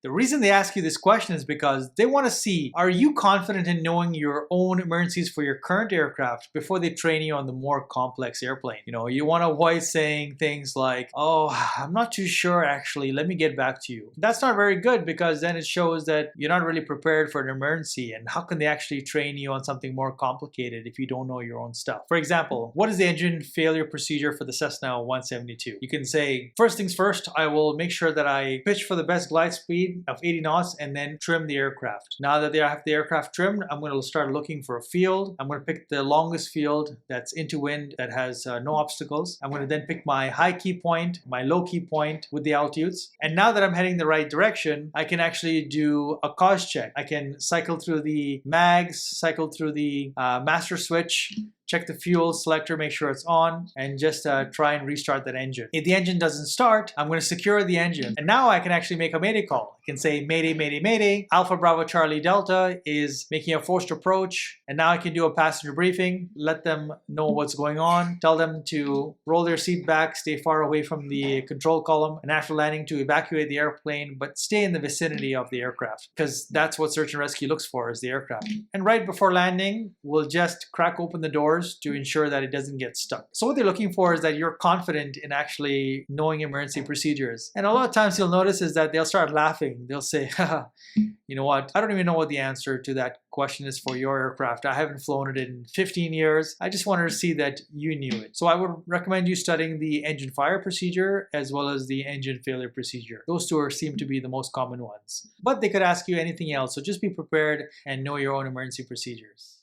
The reason they ask you this question is because they want to see, are you confident in knowing your own emergencies for your current aircraft before they train you on the more complex airplane? You want to avoid saying things like, oh, I'm not too sure actually, let me get back to you. That's not very good, because then it shows that you're not really prepared for an emergency, and how can they actually train you on something more complicated if you don't know your own stuff? For example, what is the engine failure procedure for the Cessna 172? You can say, first things first, I will make sure that I pitch for the best glide speed of 80 knots and then trim the aircraft. Now that I have the aircraft trimmed, I'm going to start looking for a field. I'm going to pick the longest field that's into wind, that has no obstacles. I'm going to then pick my high key point, my low key point with the altitudes. And now that I'm heading the right direction, I can actually do a cause check. I can cycle through the mags, cycle through the master switch, check the fuel selector, make sure it's on, and just try and restart that engine. If the engine doesn't start, I'm going to secure the engine. And now I can actually make a mayday call. I can say, mayday, mayday, mayday. Alpha Bravo Charlie Delta is making a forced approach. And now I can do a passenger briefing, let them know what's going on, tell them to roll their seat back, stay far away from the control column, and after landing to evacuate the airplane, but stay in the vicinity of the aircraft, because that's what search and rescue looks for, is the aircraft. And right before landing, we'll just crack open the doors to ensure that it doesn't get stuck. So what they're looking for is that you're confident in actually knowing emergency procedures. And a lot of times you'll notice is that they'll start laughing. They'll say, haha, you know what, I don't even know what the answer to that question is for your aircraft. I haven't flown it in 15 years. I just wanted to see that you knew it. So I would recommend you studying the engine fire procedure as well as the engine failure procedure. Those two seem to be the most common ones. But they could ask you anything else, so just be prepared and know your own emergency procedures.